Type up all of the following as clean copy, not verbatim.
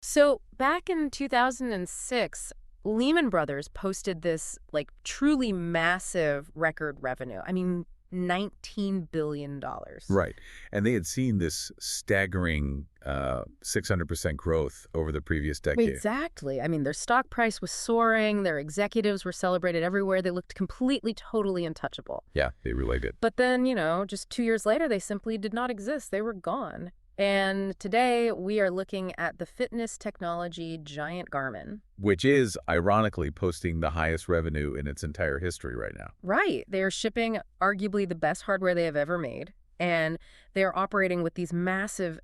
So back in 2006, Lehman Brothers posted this truly massive record revenue. I mean, $19 billion. Right. And they had seen this staggering 600% growth over the previous decade. Exactly. I mean, their stock price was soaring. Their executives were celebrated everywhere. They looked completely, totally untouchable. Yeah, they really did. But then, just 2 years later, they simply did not exist. They were gone. And today we are looking at the fitness technology giant Garmin. Which is, ironically, posting the highest revenue in its entire history right now. Right. They are shipping arguably the best hardware they have ever made. And they are operating with these massive,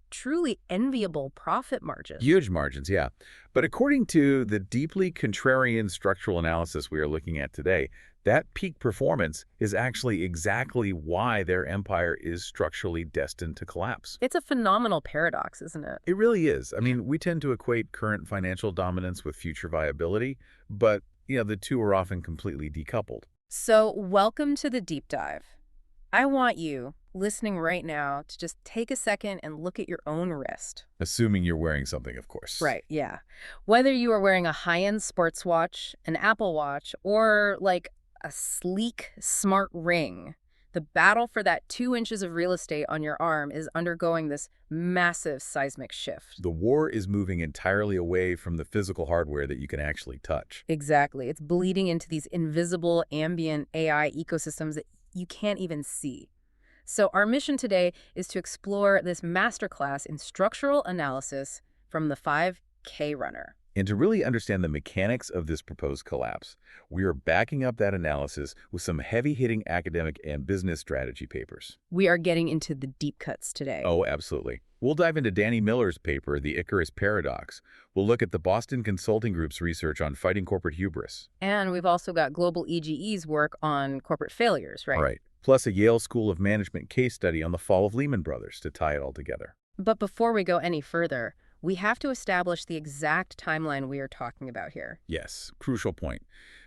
truly enviable profit margins. Huge margins, yeah. But according to the deeply contrarian structural analysis we are looking at today, that peak performance is actually exactly why their empire is structurally destined to collapse. It's a phenomenal paradox, isn't it? It really is. I mean, we tend to equate current financial dominance with future viability, but, the two are often completely decoupled. So welcome to the deep dive. I want you, listening right now, to just take a second and look at your own wrist. Assuming you're wearing something, of course. Right, yeah. Whether you are wearing a high-end sports watch, an Apple Watch, or a sleek, smart ring, the battle for that 2 inches of real estate on your arm is undergoing this massive seismic shift. The war is moving entirely away from the physical hardware that you can actually touch. Exactly. It's bleeding into these invisible ambient AI ecosystems that you can't even see. So our mission today is to explore this masterclass in structural analysis from the 5K runner. And to really understand the mechanics of this proposed collapse, we are backing up that analysis with some heavy-hitting academic and business strategy papers. We are getting into the deep cuts today. Oh, absolutely. We'll dive into Danny Miller's paper, The Icarus Paradox. We'll look at the Boston Consulting Group's research on fighting corporate hubris. And we've also got GlobalEdge's work on corporate failures, right? All right. Plus a Yale School of Management case study on the fall of Lehman Brothers to tie it all together. But before we go any further, we have to establish the exact timeline we are talking about here. Yes, crucial point.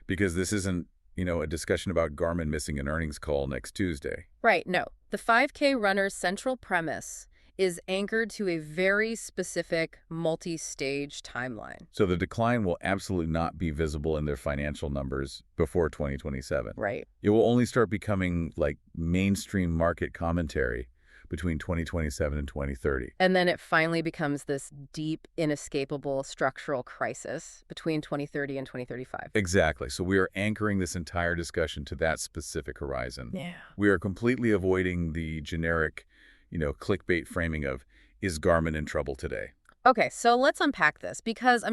Because this isn't, a discussion about Garmin missing an earnings call next Tuesday. Right, no. The 5K runner's central premise is anchored to a very specific multi-stage timeline. So the decline will absolutely not be visible in their financial numbers before 2027. Right. It will only start becoming like mainstream market commentary between 2027 and 2030. And then it finally becomes this deep, inescapable structural crisis between 2030 and 2035. Exactly. So we are anchoring this entire discussion to that specific horizon. Yeah. We are completely avoiding the generic, clickbait framing of, is Garmin in trouble today? Okay, so let's unpack this because,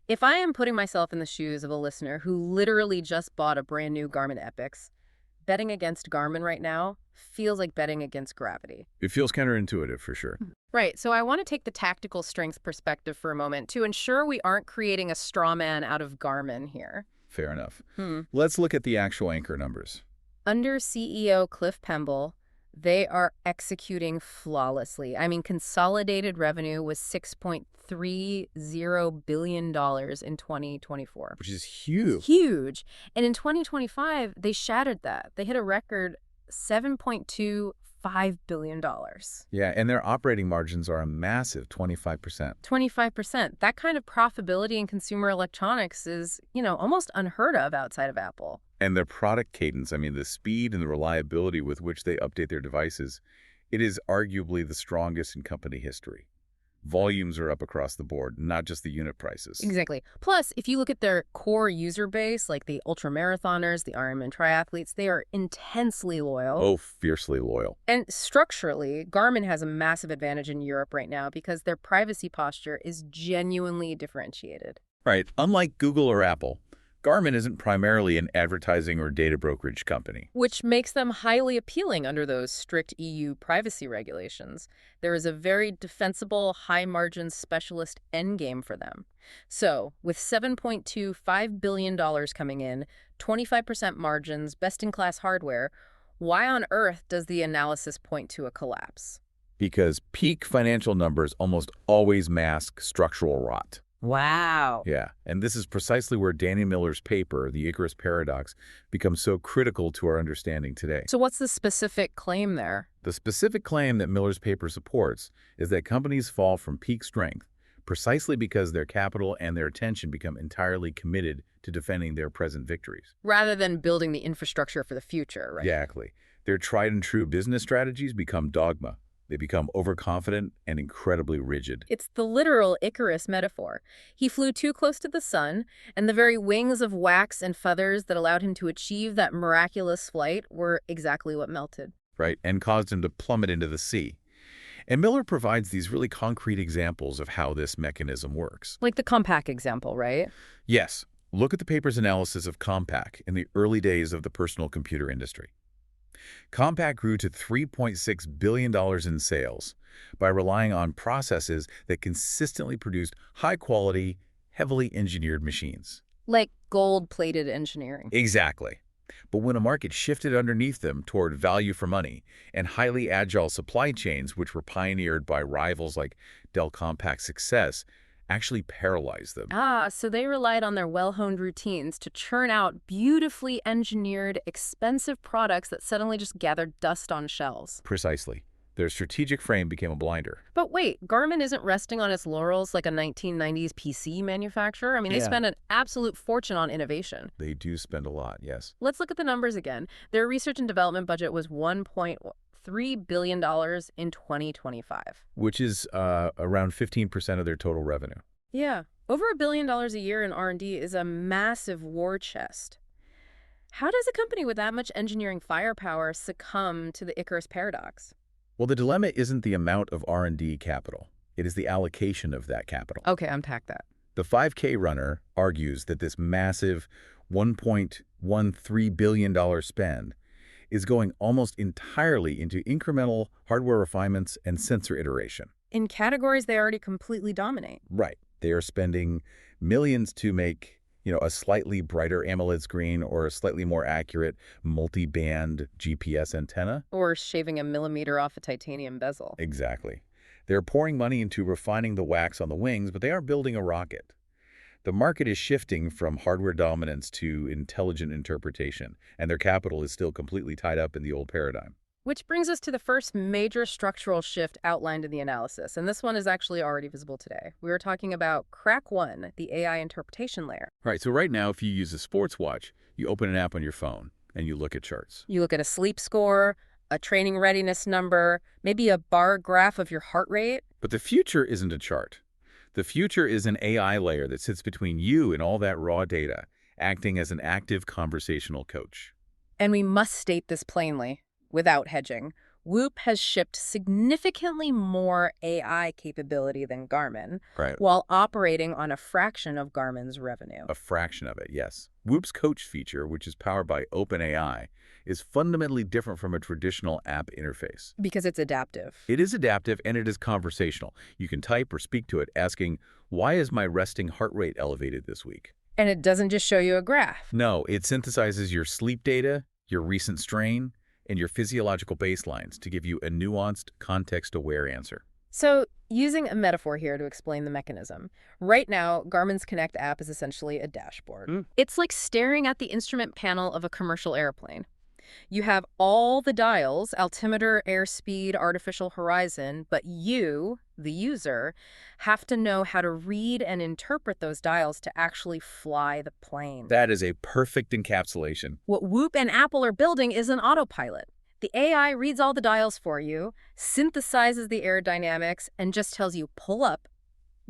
if I am putting myself in the shoes of a listener who literally just bought a brand new Garmin Epix, betting against Garmin right now feels like betting against gravity. It feels counterintuitive for sure. Right, so I want to take the tactical strength perspective for a moment to ensure we aren't creating a straw man out of Garmin here. Fair enough. Let's look at the actual anchor numbers. Under CEO Cliff Pemble, they are executing flawlessly. Consolidated revenue was $6.30 billion in 2024. Which is huge. Huge. And in 2025, they shattered that. They hit a record $7.25 billion. Yeah, and their operating margins are a massive 25%. 25%. That kind of profitability in consumer electronics is, almost unheard of outside of Apple. And their product cadence, the speed and the reliability with which they update their devices, it is arguably the strongest in company history. Volumes are up across the board, not just the unit prices. Exactly. Plus, if you look at their core user base, like the ultramarathoners, the Ironman triathletes, they are intensely loyal. Oh, fiercely loyal. And structurally, Garmin has a massive advantage in Europe right now because their privacy posture is genuinely differentiated. Right. Unlike Google or Apple, Garmin isn't primarily an advertising or data brokerage company. Which makes them highly appealing under those strict EU privacy regulations. There is a very defensible, high-margin specialist endgame for them. So, with $7.25 billion coming in, 25% margins, best-in-class hardware, why on earth does the analysis point to a collapse? Because peak financial numbers almost always mask structural rot. Wow. Yeah, and this is precisely where Danny Miller's paper, The Icarus Paradox, becomes so critical to our understanding today. So what's the specific claim there? The specific claim that Miller's paper supports is that companies fall from peak strength precisely because their capital and their attention become entirely committed to defending their present victories. Rather than building the infrastructure for the future, right? Exactly. Their tried and true business strategies become dogma. They become overconfident and incredibly rigid. It's the literal Icarus metaphor. He flew too close to the sun, and the very wings of wax and feathers that allowed him to achieve that miraculous flight were exactly what melted. Right, and caused him to plummet into the sea. And Miller provides these really concrete examples of how this mechanism works. Like the Compaq example, right? Yes, look at the paper's analysis of Compaq in the early days of the personal computer industry. Compaq grew to $3.6 billion in sales by relying on processes that consistently produced high-quality, heavily engineered machines. Like gold-plated engineering. Exactly. But when a market shifted underneath them toward value for money and highly agile supply chains, which were pioneered by rivals like Dell Compaq's success, actually paralyzed them. So they relied on their well-honed routines to churn out beautifully engineered, expensive products that suddenly just gathered dust on shelves. Precisely. Their strategic frame became a blinder. But wait, Garmin isn't resting on its laurels like a 1990s PC manufacturer. I mean, they spend an absolute fortune on innovation. They do spend a lot, yes. Let's look at the numbers again. Their research and development budget was $1.3 billion in 2025. Which is around 15% of their total revenue. Yeah. Over $1 billion a year in R&D is a massive war chest. How does a company with that much engineering firepower succumb to the Icarus Paradox? Well, the dilemma isn't the amount of R&D capital. It is the allocation of that capital. Okay, unpack that. The 5K runner argues that this massive $1.13 billion spend is going almost entirely into incremental hardware refinements and sensor iteration. In categories they already completely dominate. Right. They are spending millions to make, a slightly brighter AMOLED screen or a slightly more accurate multi-band GPS antenna. Or shaving a millimeter off a titanium bezel. Exactly. They're pouring money into refining the wax on the wings, but they aren't building a rocket. The market is shifting from hardware dominance to intelligent interpretation, and their capital is still completely tied up in the old paradigm. Which brings us to the first major structural shift outlined in the analysis, and this one is actually already visible today. We were talking about Crack 1, the AI interpretation layer. Right, so right now, if you use a sports watch, you open an app on your phone, and you look at charts. You look at a sleep score, a training readiness number, maybe a bar graph of your heart rate. But the future isn't a chart. The future is an AI layer that sits between you and all that raw data, acting as an active conversational coach. And we must state this plainly. Without hedging, Whoop has shipped significantly more AI capability than Garmin, Right. while operating on a fraction of Garmin's revenue. A fraction of it, yes. Whoop's coach feature, which is powered by OpenAI, is fundamentally different from a traditional app interface. Because it's adaptive. It is adaptive and it is conversational. You can type or speak to it asking, "Why is my resting heart rate elevated this week?" And it doesn't just show you a graph. No, it synthesizes your sleep data, your recent strain, and your physiological baselines to give you a nuanced, context-aware answer. So, using a metaphor here to explain the mechanism, right now, Garmin's Connect app is essentially a dashboard. It's like staring at the instrument panel of a commercial airplane. You have all the dials, altimeter, airspeed, artificial horizon, but you, the user, have to know how to read and interpret those dials to actually fly the plane. That is a perfect encapsulation. What Whoop and Apple are building is an autopilot. The AI reads all the dials for you, synthesizes the aerodynamics, and just tells you, pull up.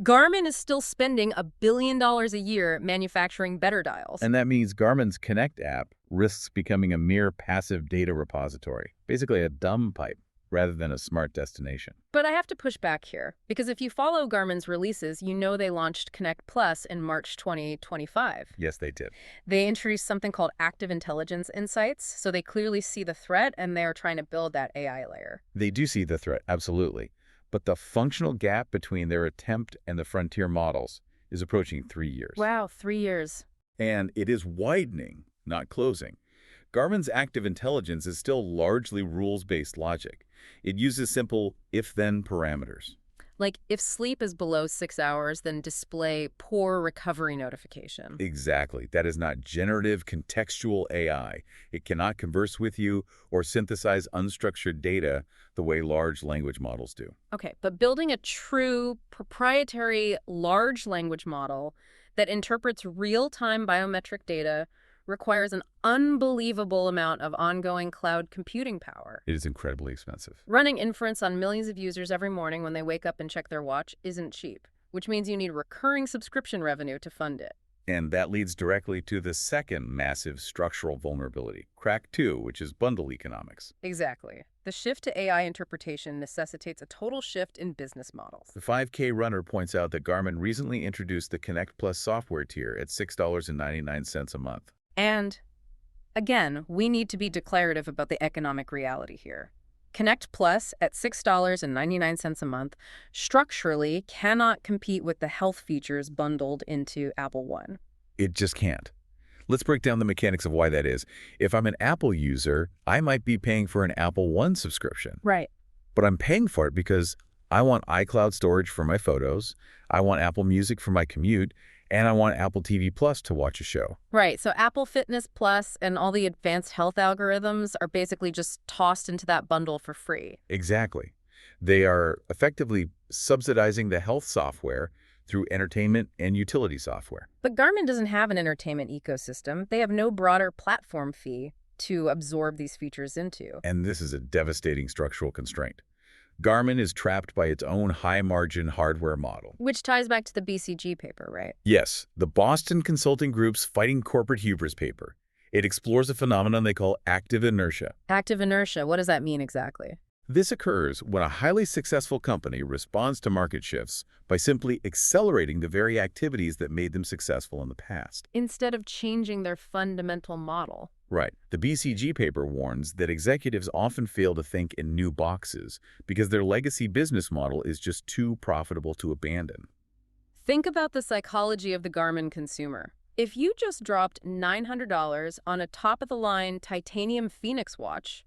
Garmin is still spending $1 billion a year manufacturing better dials. And that means Garmin's Connect app risks becoming a mere passive data repository, basically a dumb pipe rather than a smart destination. But I have to push back here, because if you follow Garmin's releases, you know they launched Connect Plus in March 2025. Yes, they did. They introduced something called active intelligence insights, so they clearly see the threat and they are trying to build that AI layer. They do see the threat, absolutely. But the functional gap between their attempt and the frontier models is approaching 3 years. Wow, 3 years. And it is widening, not closing. Garmin's active intelligence is still largely rules-based logic. It uses simple if-then parameters. Like if sleep is below 6 hours, then display poor recovery notification. Exactly. That is not generative contextual AI. It cannot converse with you or synthesize unstructured data the way large language models do. Okay, but building a true proprietary large language model that interprets real-time biometric data requires an unbelievable amount of ongoing cloud computing power. It is incredibly expensive. Running inference on millions of users every morning when they wake up and check their watch isn't cheap, which means you need recurring subscription revenue to fund it. And that leads directly to the second massive structural vulnerability, crack 2, which is bundle economics. Exactly. The shift to AI interpretation necessitates a total shift in business models. The 5K runner points out that Garmin recently introduced the Connect Plus software tier at $6.99 a month. And, again, we need to be declarative about the economic reality here. Connect Plus at $6.99 a month structurally cannot compete with the health features bundled into Apple One. It just can't. Let's break down the mechanics of why that is. If I'm an Apple user, I might be paying for an Apple One subscription. Right. But I'm paying for it because I want iCloud storage for my photos, I want Apple Music for my commute, and I want Apple TV Plus to watch a show. Right. So Apple Fitness Plus and all the advanced health algorithms are basically just tossed into that bundle for free. Exactly. They are effectively subsidizing the health software through entertainment and utility software. But Garmin doesn't have an entertainment ecosystem. They have no broader platform fee to absorb these features into. And this is a devastating structural constraint. Garmin is trapped by its own high-margin hardware model. Which ties back to the BCG paper, right? Yes, the Boston Consulting Group's Fighting Corporate Hubris paper. It explores a phenomenon they call active inertia. Active inertia, what does that mean exactly? This occurs when a highly successful company responds to market shifts by simply accelerating the very activities that made them successful in the past. Instead of changing their fundamental model. Right. The BCG paper warns that executives often fail to think in new boxes because their legacy business model is just too profitable to abandon. Think about the psychology of the Garmin consumer. If you just dropped $900 on a top-of-the-line titanium Fenix watch,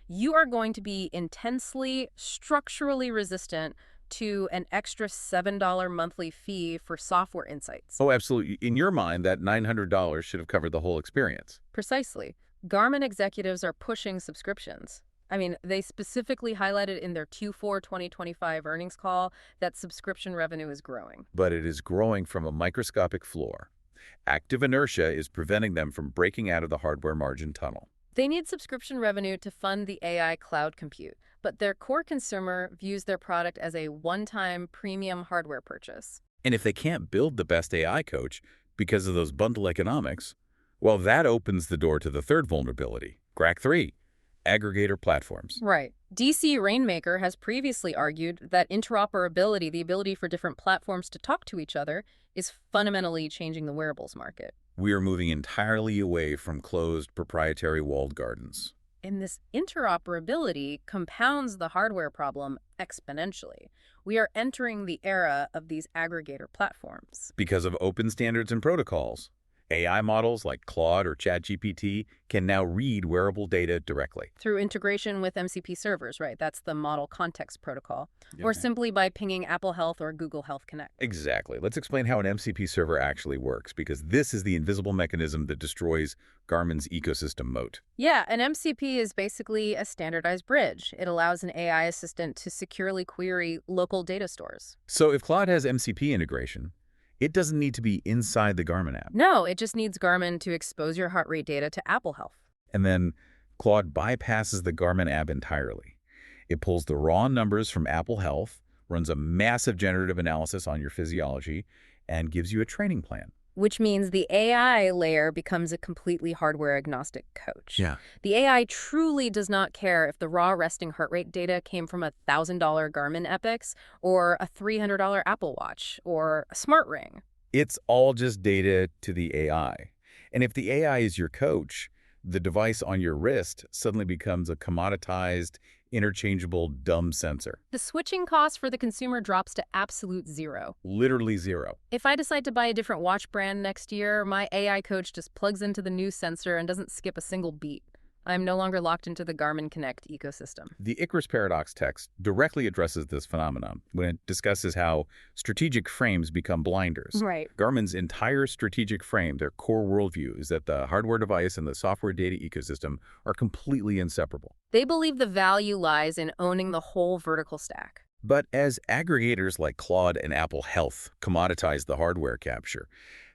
you are going to be intensely, structurally resistant to an extra $7 monthly fee for software insights. Oh, absolutely. In your mind, that $900 should have covered the whole experience. Precisely. Garmin executives are pushing subscriptions. I mean, they specifically highlighted in their Q4 2025 earnings call that subscription revenue is growing. But it is growing from a microscopic floor. Active inertia is preventing them from breaking out of the hardware margin tunnel. They need subscription revenue to fund the AI cloud compute, but their core consumer views their product as a one-time premium hardware purchase. And if they can't build the best AI coach because of those bundle economics, well, that opens the door to the third vulnerability, crack 3, aggregator platforms. Right. DC Rainmaker has previously argued that interoperability, the ability for different platforms to talk to each other, is fundamentally changing the wearables market. We are moving entirely away from closed, proprietary walled gardens. And this interoperability compounds the hardware problem exponentially. We are entering the era of these aggregator platforms. Because of open standards and protocols, AI models like Claude or ChatGPT can now read wearable data directly. Through integration with MCP servers, right? That's the Model Context Protocol. Or Okay. simply by pinging Apple Health or Google Health Connect. Exactly. Let's explain how an MCP server actually works, because this is the invisible mechanism that destroys Garmin's ecosystem moat. Yeah, an MCP is basically a standardized bridge. It allows an AI assistant to securely query local data stores. So if Claude has MCP integration, it doesn't need to be inside the Garmin app. No, it just needs Garmin to expose your heart rate data to Apple Health. And then Claude bypasses the Garmin app entirely. It pulls the raw numbers from Apple Health, runs a massive generative analysis on your physiology, and gives you a training plan. Which means the AI layer becomes a completely hardware-agnostic coach. Yeah. The AI truly does not care if the raw resting heart rate data came from a $1,000 Garmin Epix or a $300 Apple Watch or a smart ring. It's all just data to the AI. And if the AI is your coach, the device on your wrist suddenly becomes a commoditized, interchangeable, dumb sensor. The switching cost for the consumer drops to absolute zero. Literally zero. If I decide to buy a different watch brand next year, my AI coach just plugs into the new sensor and doesn't skip a single beat. I'm no longer locked into the Garmin Connect ecosystem. The Icarus Paradox text directly addresses this phenomenon when it discusses how strategic frames become blinders. Right. Garmin's entire strategic frame, their core worldview, is that the hardware device and the software data ecosystem are completely inseparable. They believe the value lies in owning the whole vertical stack. But as aggregators like Claude and Apple Health commoditize the hardware capture,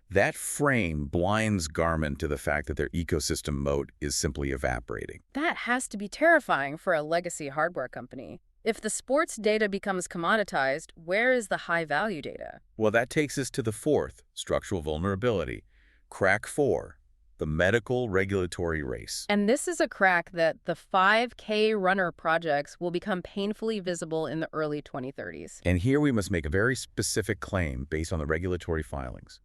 that frame blinds Garmin to the fact that their ecosystem moat is simply evaporating. That has to be terrifying for a legacy hardware company. If the sports data becomes commoditized, where is the high-value data? Well, that takes us to the fourth structural vulnerability, crack 4, the medical regulatory race. And this is a crack that the 5K runner projects will become painfully visible in the early 2030s. And here we must make a very specific claim based on the regulatory filings.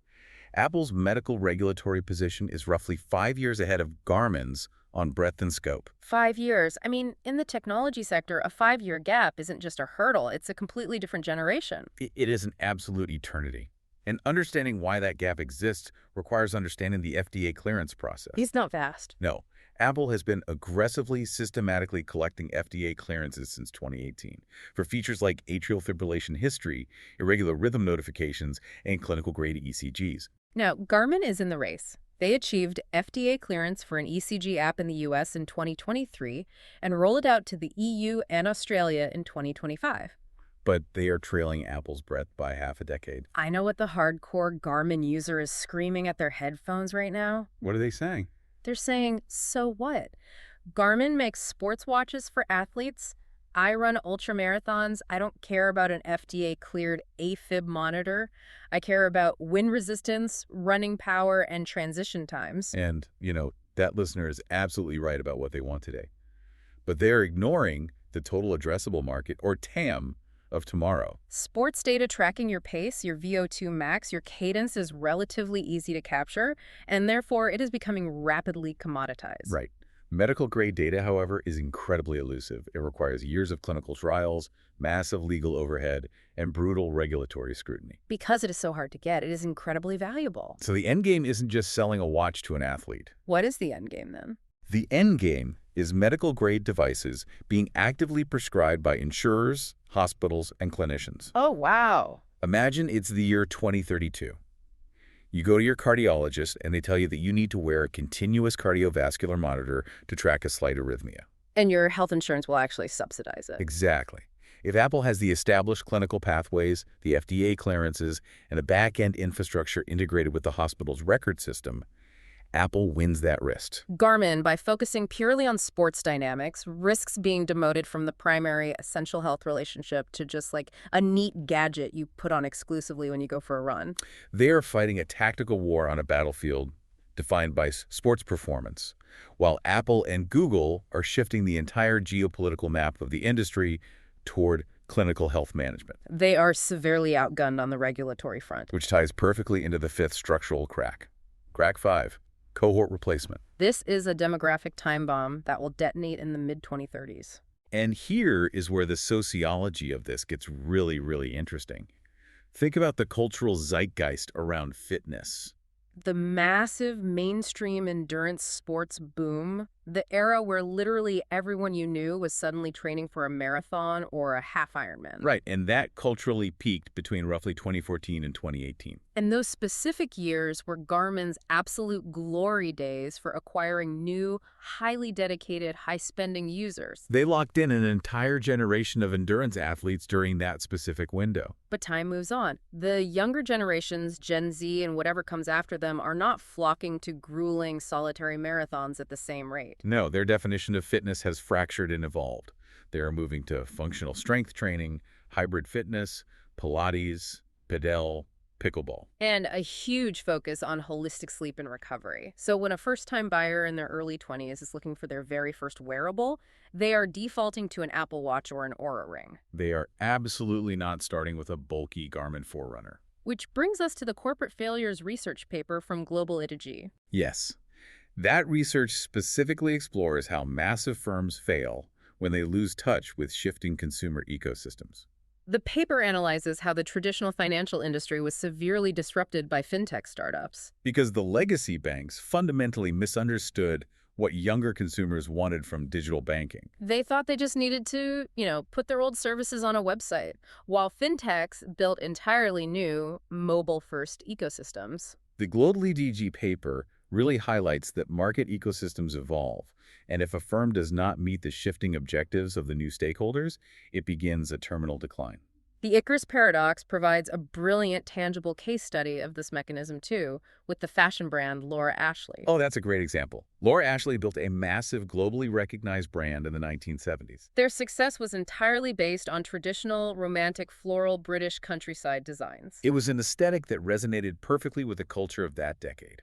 Apple's medical regulatory position is roughly 5 years ahead of Garmin's on breadth and scope. 5 years. I mean, in the technology sector, a 5-year gap isn't just a hurdle. It's a completely different generation. It is an absolute eternity. And understanding why that gap exists requires understanding the FDA clearance process. He's not fast. No. Apple has been aggressively, systematically collecting FDA clearances since 2018 for features like atrial fibrillation history, irregular rhythm notifications, and clinical-grade ECGs. Now, Garmin is in the race. They achieved FDA clearance for an ECG app in the US in 2023 and rolled it out to the EU and Australia in 2025. But they are trailing Apple's breadth by half a decade. I know what the hardcore Garmin user is screaming at their headphones right now. What are they saying? They're saying, so what? Garmin makes sports watches for athletes. I run ultramarathons. I don't care about an FDA-cleared AFib monitor. I care about wind resistance, running power, and transition times. And, that listener is absolutely right about what they want today. But they're ignoring the total addressable market, or TAM, of tomorrow. Sports data tracking your pace, your VO2 max, your cadence is relatively easy to capture, and therefore it is becoming rapidly commoditized. Right. Medical-grade data, however, is incredibly elusive. It requires years of clinical trials, massive legal overhead, and brutal regulatory scrutiny. Because it is so hard to get, it is incredibly valuable. So the end game isn't just selling a watch to an athlete. What is the end game, then? The end game is medical-grade devices being actively prescribed by insurers, hospitals, and clinicians. Oh, wow. Imagine it's the year 2032. You go to your cardiologist and they tell you that you need to wear a continuous cardiovascular monitor to track a slight arrhythmia. And your health insurance will actually subsidize it. Exactly. If Apple has the established clinical pathways, the FDA clearances, and a back-end infrastructure integrated with the hospital's record system, Apple wins that risk. Garmin, by focusing purely on sports dynamics, risks being demoted from the primary essential health relationship to just like a neat gadget you put on exclusively when you go for a run. They are fighting a tactical war on a battlefield defined by sports performance, while Apple and Google are shifting the entire geopolitical map of the industry toward clinical health management. They are severely outgunned on the regulatory front. Which ties perfectly into the fifth structural crack. Crack 5. Cohort replacement. This is a demographic time bomb that will detonate in the mid-2030s. And here is where the sociology of this gets really, really interesting. Think about the cultural zeitgeist around fitness. The massive mainstream endurance sports boom, the era where literally everyone you knew was suddenly training for a marathon or a half Ironman. Right, and that culturally peaked between roughly 2014 and 2018. And those specific years were Garmin's absolute glory days for acquiring new, highly dedicated, high-spending users. They locked in an entire generation of endurance athletes during that specific window. But time moves on. The younger generations, Gen Z and whatever comes after them, are not flocking to grueling solitary marathons at the same rate. No, their definition of fitness has fractured and evolved. They are moving to functional strength training, hybrid fitness, Pilates, padel, pickleball. And a huge focus on holistic sleep and recovery. So when a first-time buyer in their early 20s is looking for their very first wearable, they are defaulting to an Apple Watch or an Oura Ring. They are absolutely not starting with a bulky Garmin Forerunner. Which brings us to the corporate failures research paper from GlobalEdge. Yes. That research specifically explores how massive firms fail when they lose touch with shifting consumer ecosystems. The paper analyzes how the traditional financial industry was severely disrupted by fintech startups. Because the legacy banks fundamentally misunderstood what younger consumers wanted from digital banking. They thought they just needed to, put their old services on a website, while fintechs built entirely new mobile-first ecosystems. The GlobalEdge paper really highlights that market ecosystems evolve, and if a firm does not meet the shifting objectives of the new stakeholders, it begins a terminal decline. The Icarus Paradox provides a brilliant, tangible case study of this mechanism, too, with the fashion brand Laura Ashley. Oh, that's a great example. Laura Ashley built a massive, globally recognized brand in the 1970s. Their success was entirely based on traditional, romantic, floral British countryside designs. It was an aesthetic that resonated perfectly with the culture of that decade.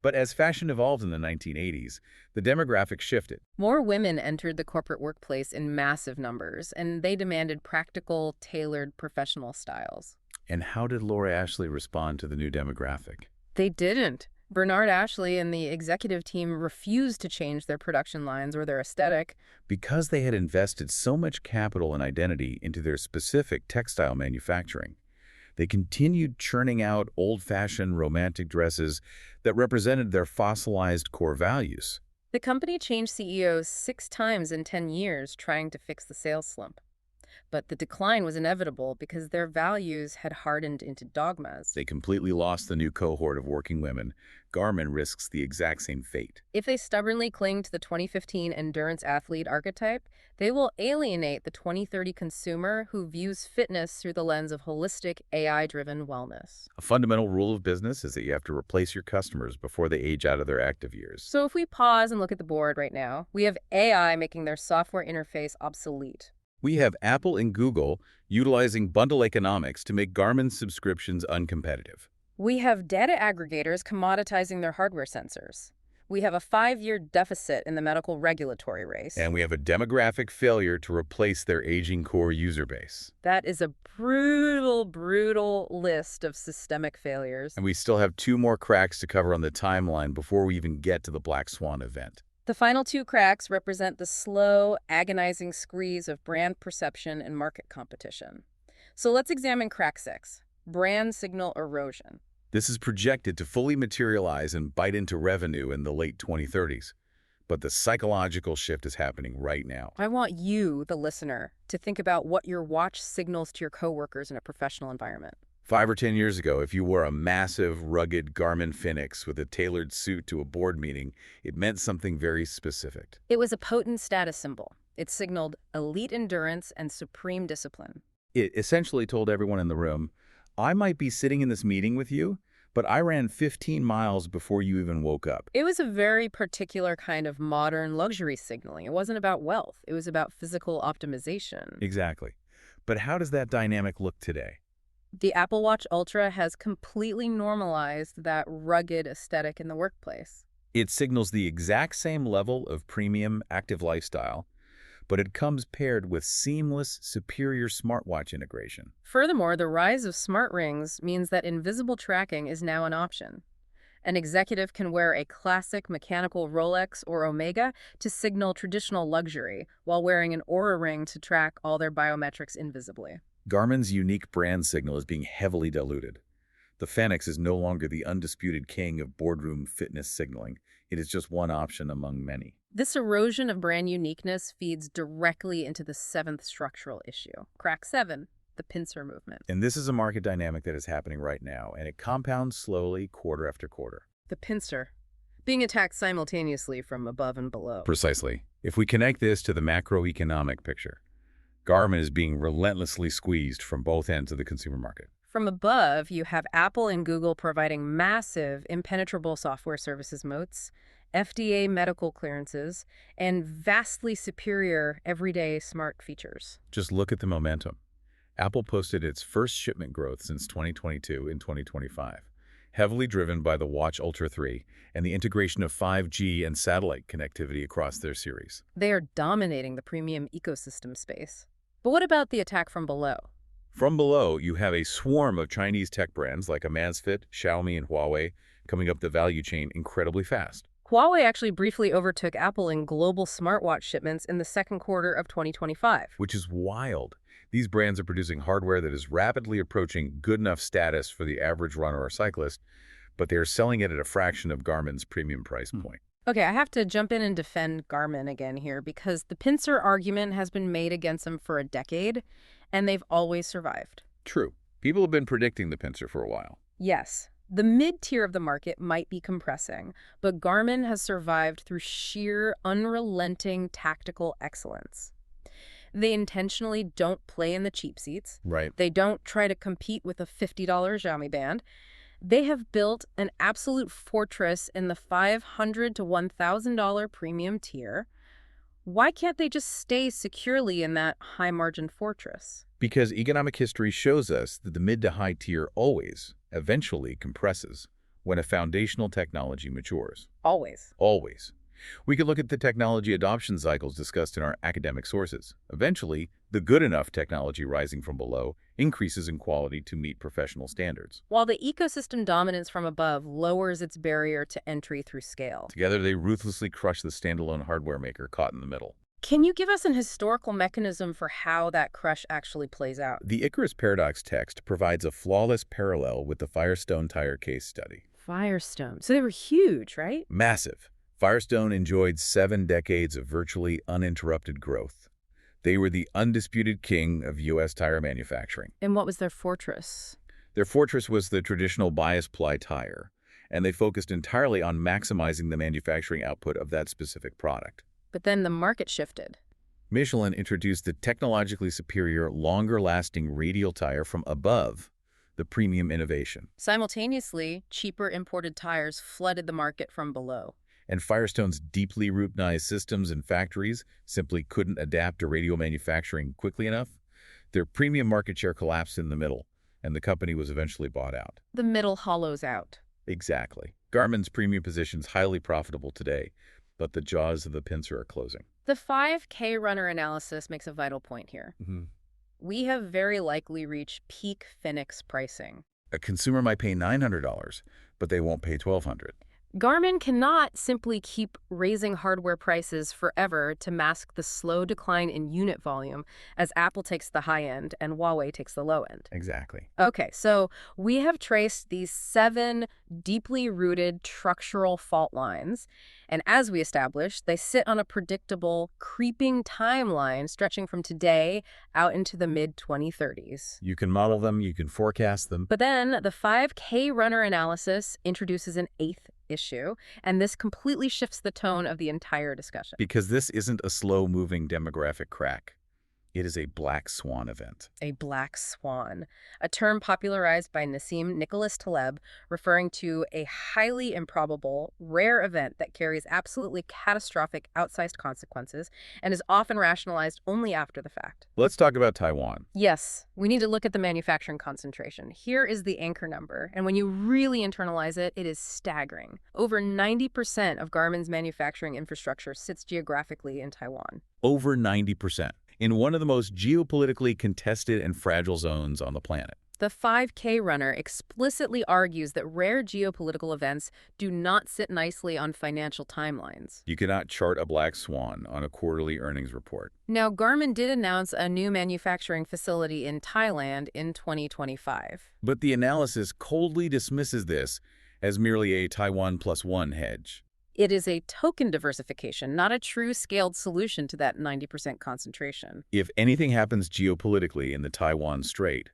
But as fashion evolved in the 1980s, the demographics shifted. More women entered the corporate workplace in massive numbers, and they demanded practical, tailored professional styles. And how did Laura Ashley respond to the new demographic? They didn't. Bernard Ashley and the executive team refused to change their production lines or their aesthetic. Because they had invested so much capital and identity into their specific textile manufacturing, they continued churning out old-fashioned romantic dresses that represented their fossilized core values. The company changed CEOs 6 times in 10 years trying to fix the sales slump. But the decline was inevitable because their values had hardened into dogmas. They completely lost the new cohort of working women. Garmin risks the exact same fate. If they stubbornly cling to the 2015 endurance athlete archetype, they will alienate the 2030 consumer who views fitness through the lens of holistic, AI-driven wellness. A fundamental rule of business is that you have to replace your customers before they age out of their active years. So if we pause and look at the board right now, we have AI making their software interface obsolete. We have Apple and Google utilizing bundle economics to make Garmin subscriptions uncompetitive. We have data aggregators commoditizing their hardware sensors. We have a 5-year deficit in the medical regulatory race. And we have a demographic failure to replace their aging core user base. That is a brutal, brutal list of systemic failures. And we still have 2 more cracks to cover on the timeline before we even get to the Black Swan event. The final 2 cracks represent the slow, agonizing squeeze of brand perception and market competition. So let's examine crack 6, brand signal erosion. This is projected to fully materialize and bite into revenue in the late 2030s. But the psychological shift is happening right now. I want you, the listener, to think about what your watch signals to your coworkers in a professional environment. 5 or 10 years ago, if you wore a massive, rugged Garmin Fenix with a tailored suit to a board meeting, it meant something very specific. It was a potent status symbol. It signaled elite endurance and supreme discipline. It essentially told everyone in the room, I might be sitting in this meeting with you, but I ran 15 miles before you even woke up. It was a very particular kind of modern luxury signaling. It wasn't about wealth. It was about physical optimization. Exactly. But how does that dynamic look today? The Apple Watch Ultra has completely normalized that rugged aesthetic in the workplace. It signals the exact same level of premium active lifestyle, but it comes paired with seamless, superior smartwatch integration. Furthermore, the rise of smart rings means that invisible tracking is now an option. An executive can wear a classic mechanical Rolex or Omega to signal traditional luxury, while wearing an Oura ring to track all their biometrics invisibly. Garmin's unique brand signal is being heavily diluted. The Fenix is no longer the undisputed king of boardroom fitness signaling. It is just one option among many. This erosion of brand uniqueness feeds directly into the 7th structural issue. Crack 7, the pincer movement. And this is a market dynamic that is happening right now, and it compounds slowly quarter after quarter. The pincer, being attacked simultaneously from above and below. Precisely. If we connect this to the macroeconomic picture, Garmin is being relentlessly squeezed from both ends of the consumer market. From above, you have Apple and Google providing massive, impenetrable software services moats, FDA medical clearances, and vastly superior everyday smart features. Just look at the momentum. Apple posted its first shipment growth since 2022 in 2025, heavily driven by the Watch Ultra 3 and the integration of 5G and satellite connectivity across their series. They are dominating the premium ecosystem space. But what about the attack from below? From below, you have a swarm of Chinese tech brands like Amazfit, Xiaomi, and Huawei coming up the value chain incredibly fast. Huawei actually briefly overtook Apple in global smartwatch shipments in the second quarter of 2025. Which is wild. These brands are producing hardware that is rapidly approaching good enough status for the average runner or cyclist, but they are selling it at a fraction of Garmin's premium price point. Okay, I have to jump in and defend Garmin again here because the pincer argument has been made against them for a decade, and they've always survived. True. People have been predicting the pincer for a while. Yes, the mid-tier of the market might be compressing, but Garmin has survived through sheer, unrelenting tactical excellence. They intentionally don't play in the cheap seats. Right. They don't try to compete with a $50 Xiaomi band. They have built an absolute fortress in the $500 to $1,000 premium tier. Why can't they just stay securely in that high-margin fortress? Because economic history shows us that the mid to high tier always, eventually compresses when a foundational technology matures. Always. Always. We could look at the technology adoption cycles discussed in our academic sources. Eventually, the good enough technology rising from below increases in quality to meet professional standards. While the ecosystem dominance from above lowers its barrier to entry through scale. Together, they ruthlessly crush the standalone hardware maker caught in the middle. Can you give us an historical mechanism for how that crush actually plays out? The Icarus Paradox text provides a flawless parallel with the Firestone Tire case study. Firestone. So they were huge, right? Massive. Firestone enjoyed 7 decades of virtually uninterrupted growth. They were the undisputed king of U.S. tire manufacturing. And what was their fortress? Their fortress was the traditional bias-ply tire, and they focused entirely on maximizing the manufacturing output of that specific product. But then the market shifted. Michelin introduced the technologically superior, longer-lasting radial tire from above, the premium innovation. Simultaneously, cheaper imported tires flooded the market from below. And Firestone's deeply routinized systems and factories simply couldn't adapt to radial manufacturing quickly enough. Their premium market share collapsed in the middle, and the company was eventually bought out. The middle hollows out. Exactly. Garmin's premium position's highly profitable today, but the jaws of the pincer are closing. The 5K runner analysis makes a vital point here. We have very likely reached peak Fenix pricing. A consumer might pay $900, but they won't pay $1,200. Garmin cannot simply keep raising hardware prices forever to mask the slow decline in unit volume as Apple takes the high end and Huawei takes the low end. Exactly. Okay, so we have traced these 7 deeply rooted structural fault lines, and as we established, they sit on a predictable, creeping timeline stretching from today out into the mid-2030s. You can model them, you can forecast them. But then the 5K runner analysis introduces an 8th issue, and this completely shifts the tone of the entire discussion. Because this isn't a slow-moving demographic crack. It is a Black Swan event. A Black Swan, a term popularized by Nassim Nicholas Taleb, referring to a highly improbable, rare event that carries absolutely catastrophic, outsized consequences and is often rationalized only after the fact. Let's talk about Taiwan. Yes, we need to look at the manufacturing concentration. Here is the anchor number, and when you really internalize it, it is staggering. Over 90% of Garmin's manufacturing infrastructure sits geographically in Taiwan. Over 90%. In one of the most geopolitically contested and fragile zones on the planet. The 5K runner explicitly argues that rare geopolitical events do not sit nicely on financial timelines. You cannot chart a black swan on a quarterly earnings report. Now, Garmin did announce a new manufacturing facility in Thailand in 2025. But the analysis coldly dismisses this as merely a Taiwan plus one hedge. It is a token diversification, not a true scaled solution to that 90% concentration. If anything happens geopolitically in the Taiwan Strait,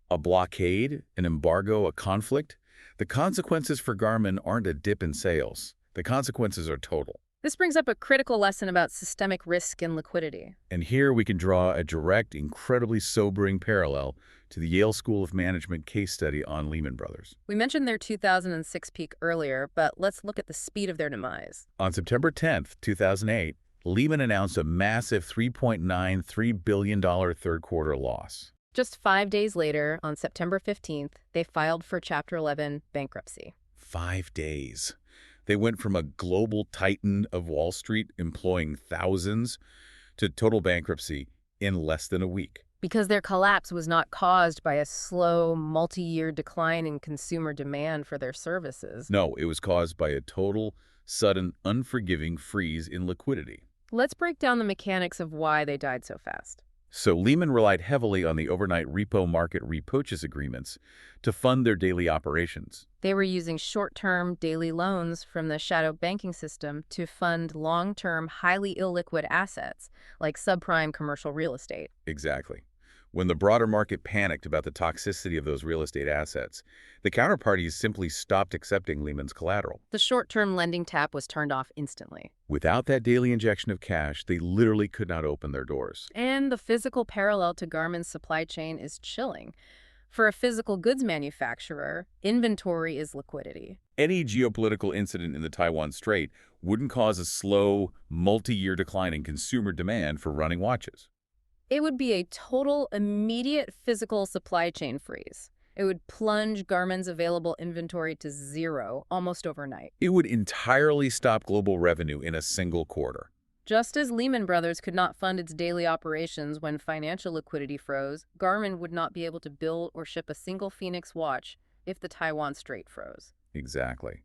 a blockade, an embargo, a conflict, the consequences for Garmin aren't a dip in sales. The consequences are total. This brings up a critical lesson about systemic risk and liquidity. And here we can draw a direct, incredibly sobering parallel to the Yale School of Management case study on Lehman Brothers. We mentioned their 2006 peak earlier, but let's look at the speed of their demise. On September 10th, 2008, Lehman announced a massive $3.93 billion third-quarter loss. Just 5 days later, on September 15th, they filed for Chapter 11 bankruptcy. 5 days. They went from a global titan of Wall Street employing thousands to total bankruptcy in less than a week. Because their collapse was not caused by a slow, multi-year decline in consumer demand for their services. No, it was caused by a total, sudden, unforgiving freeze in liquidity. Let's break down the mechanics of why they died so fast. So Lehman relied heavily on the overnight repo market repurchase agreements to fund their daily operations. They were using short-term daily loans from the shadow banking system to fund long-term, highly illiquid assets like subprime commercial real estate. Exactly. When the broader market panicked about the toxicity of those real estate assets, the counterparties simply stopped accepting Lehman's collateral. The short-term lending tap was turned off instantly. Without that daily injection of cash, they literally could not open their doors. And the physical parallel to Garmin's supply chain is chilling. For a physical goods manufacturer, inventory is liquidity. Any geopolitical incident in the Taiwan Strait wouldn't cause a slow, multi-year decline in consumer demand for running watches. It would be a total, immediate physical supply chain freeze. It would plunge Garmin's available inventory to zero almost overnight. It would entirely stop global revenue in a single quarter. Just as Lehman Brothers could not fund its daily operations when financial liquidity froze, Garmin would not be able to build or ship a single Fenix watch if the Taiwan Strait froze. Exactly.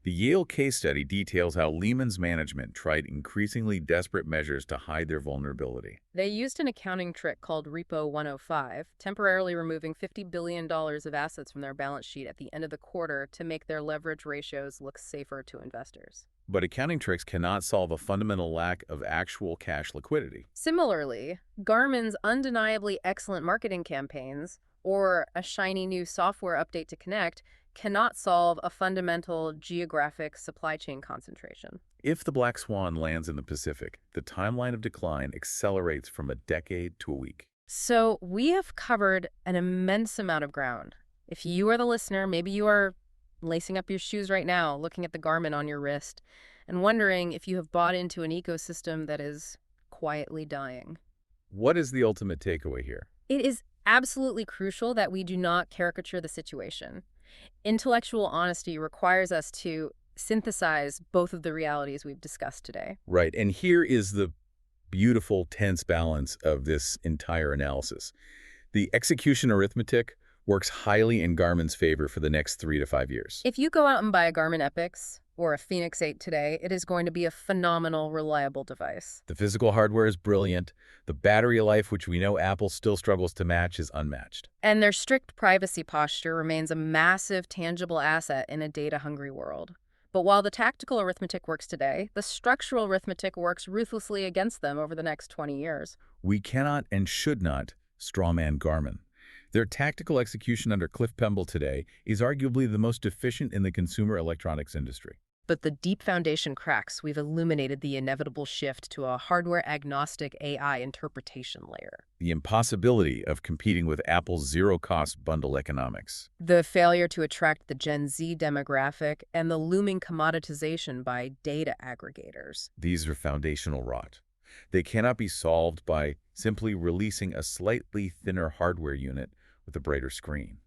The Yale case study details how Lehman's management tried increasingly desperate measures to hide their vulnerability. They used an accounting trick called Repo 105, temporarily removing $50 billion of assets from their balance sheet at the end of the quarter to make their leverage ratios look safer to investors. But accounting tricks cannot solve a fundamental lack of actual cash liquidity. Similarly, Garmin's undeniably excellent marketing campaigns or a shiny new software update to connect cannot solve a fundamental geographic supply chain concentration. If the Black Swan lands in the Pacific, the timeline of decline accelerates from a decade to a week. So we have covered an immense amount of ground. If you are the listener, maybe you are lacing up your shoes right now, looking at the Garmin on your wrist, and wondering if you have bought into an ecosystem that is quietly dying. What is the ultimate takeaway here? It is absolutely crucial that we do not caricature the situation. Intellectual honesty requires us to synthesize both of the realities we've discussed today. Right, and here is the beautiful, tense balance of this entire analysis. The execution arithmetic works highly in Garmin's favor for the next 3 to 5 years. If you go out and buy a Garmin Epix or a Fenix 8 today, it is going to be a phenomenal, reliable device. The physical hardware is brilliant. The battery life, which we know Apple still struggles to match, is unmatched. And their strict privacy posture remains a massive, tangible asset in a data-hungry world. But while the tactical arithmetic works today, the structural arithmetic works ruthlessly against them over the next 20 years. We cannot and should not strawman Garmin. Their tactical execution under Cliff Pemble today is arguably the most efficient in the consumer electronics industry. But the deep foundation cracks, we've illuminated the inevitable shift to a hardware-agnostic AI interpretation layer. The impossibility of competing with Apple's zero-cost bundle economics. The failure to attract the Gen Z demographic and the looming commoditization by data aggregators. These are foundational rot. They cannot be solved by simply releasing a slightly thinner hardware unit with a brighter screen.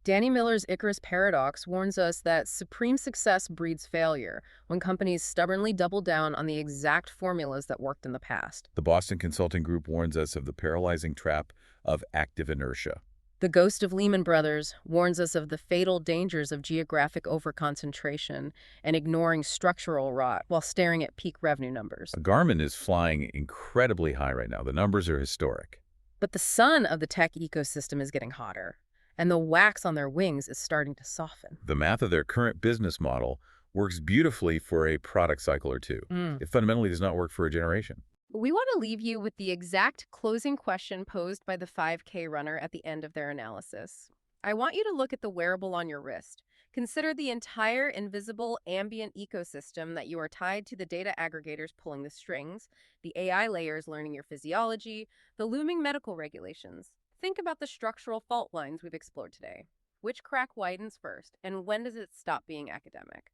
Danny Miller's Icarus Paradox warns us that supreme success breeds failure when companies stubbornly double down on the exact formulas that worked in the past. The Boston Consulting Group warns us of the paralyzing trap of active inertia. The ghost of Lehman Brothers warns us of the fatal dangers of geographic overconcentration and ignoring structural rot while staring at peak revenue numbers. Garmin is flying incredibly high right now. The numbers are historic. But the sun of the tech ecosystem is getting hotter, and the wax on their wings is starting to soften. The math of their current business model works beautifully for a product cycle or two. It fundamentally does not work for a generation. We want to leave you with the exact closing question posed by the 5K runner at the end of their analysis. I want you to look at the wearable on your wrist. Consider the entire invisible ambient ecosystem that you are tied to, the data aggregators pulling the strings, the AI layers learning your physiology, the looming medical regulations. Think about the structural fault lines we've explored today. Which crack widens first, and when does it stop being academic?